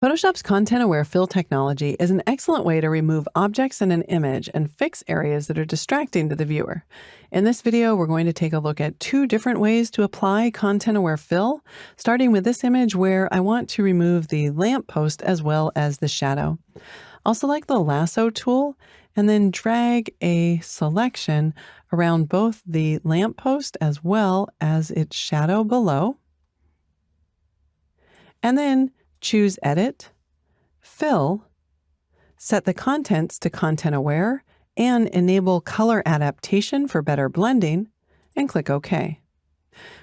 Photoshop's content-aware fill technology is an excellent way to remove objects in an image and fix areas that are distracting to the viewer. In this video, we're going to take a look at two different ways to apply content-aware fill, starting with this image where I want to remove the lamppost as well as the shadow. I'll select the lasso tool and then drag a selection around both the lamppost as well as its shadow below. And then choose Edit, Fill, set the contents to Content Aware, and enable color adaptation for better blending, and click OK.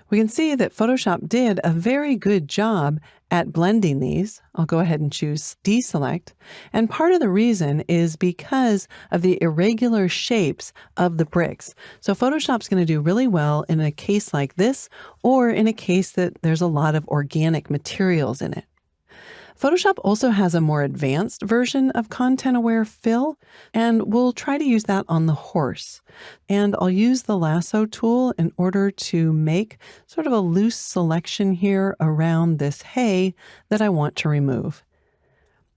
We can see that Photoshop did a very good job at blending these. I'll go ahead and choose Deselect. And part of the reason is because of the irregular shapes of the bricks. So Photoshop's going to do really well in a case like this, or in a case that there's a lot of organic materials in it. Photoshop also has a more advanced version of content-aware fill, and we'll try to use that on the horse. And I'll use the lasso tool in order to make sort of a loose selection here around this hay that I want to remove.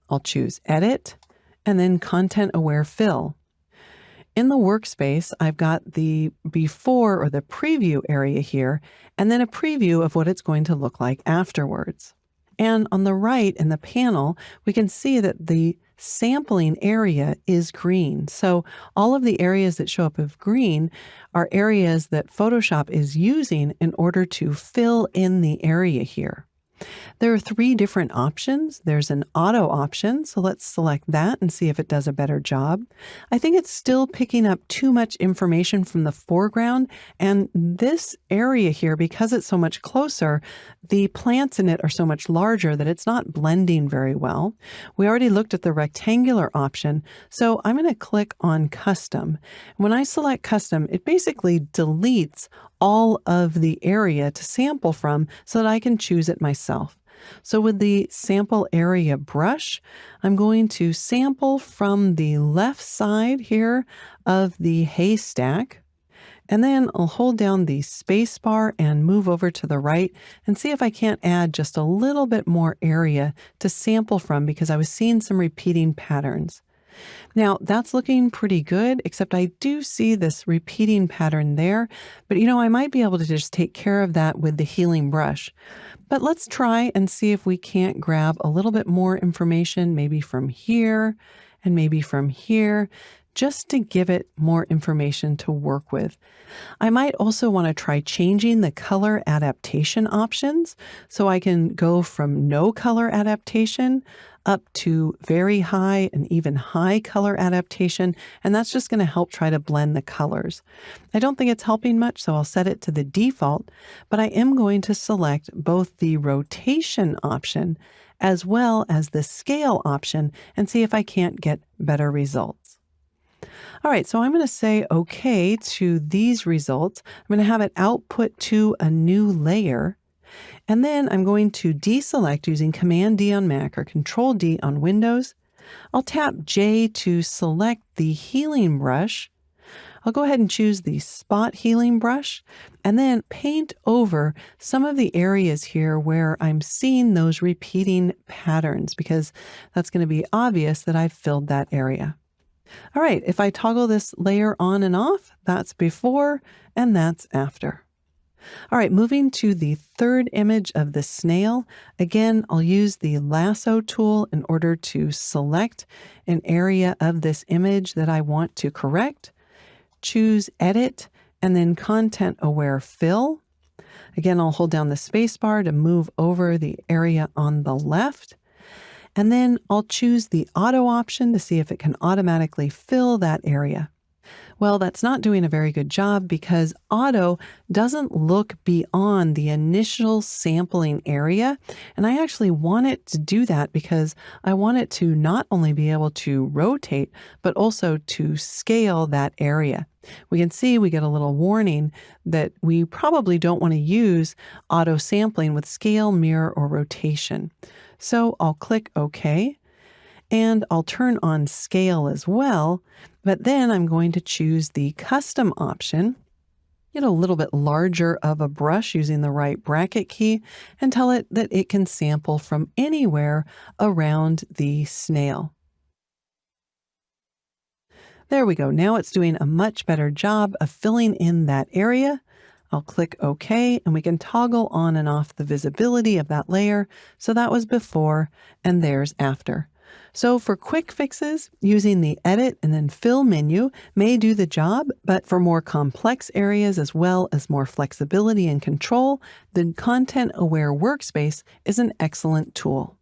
I'll choose Edit, and then Content-Aware Fill. In the workspace, I've got the before or the preview area here, and then a preview of what it's going to look like afterwards. And on the right in the panel, we can see that the sampling area is green. So all of the areas that show up as green are areas that Photoshop is using in order to fill in the area here. There are three different options. There's an auto option, so let's select that and see if it does a better job. I think it's still picking up too much information from the foreground, and this area here, because it's so much closer, the plants in it are so much larger that it's not blending very well. We already looked at the rectangular option, so I'm going to click on Custom. When I select Custom, it basically deletes all of the area to sample from so that I can choose it myself. So with the sample area brush, I'm going to sample from the left side here of the haystack. And then I'll hold down the space bar and move over to the right and see if I can't add just a little bit more area to sample from because I was seeing some repeating patterns. Now that's looking pretty good, except I do see this repeating pattern there, but I might be able to just take care of that with the healing brush. But let's try and see if we can't grab a little bit more information, maybe from here and maybe from here, just to give it more information to work with. I might also want to try changing the color adaptation options so I can go from no color adaptation up to very high and even high color adaptation, and that's just going to help try to blend the colors. I don't think it's helping much, so I'll set it to the default, but I am going to select both the rotation option as well as the scale option and see if I can't get better results. All right, so I'm going to say OK to these results. I'm going to have it output to a new layer. And then I'm going to deselect using Command D on Mac or Control D on Windows. I'll tap J to select the healing brush. I'll go ahead and choose the spot healing brush and then paint over some of the areas here where I'm seeing those repeating patterns because that's going to be obvious that I've filled that area. All right, if I toggle this layer on and off, that's before and that's after. All right, moving to the third image of the snail. Again, I'll use the lasso tool in order to select an area of this image that I want to correct. Choose Edit and then Content Aware Fill. Again, I'll hold down the space bar to move over the area on the left. And then I'll choose the auto option to see if it can automatically fill that area. Well, that's not doing a very good job because auto doesn't look beyond the initial sampling area. And I actually want it to do that because I want it to not only be able to rotate, but also to scale that area. We can see we get a little warning that we probably don't want to use auto sampling with scale, mirror, or rotation. So I'll click OK. And I'll turn on scale as well, but then I'm going to choose the custom option. Get a little bit larger of a brush using the right bracket key and tell it that it can sample from anywhere around the snail. There we go. Now it's doing a much better job of filling in that area. I'll click OK, and we can toggle on and off the visibility of that layer. So that was before, and there's after. So for quick fixes, using the Edit and then Fill menu may do the job, but for more complex areas as well as more flexibility and control, the Content Aware Workspace is an excellent tool.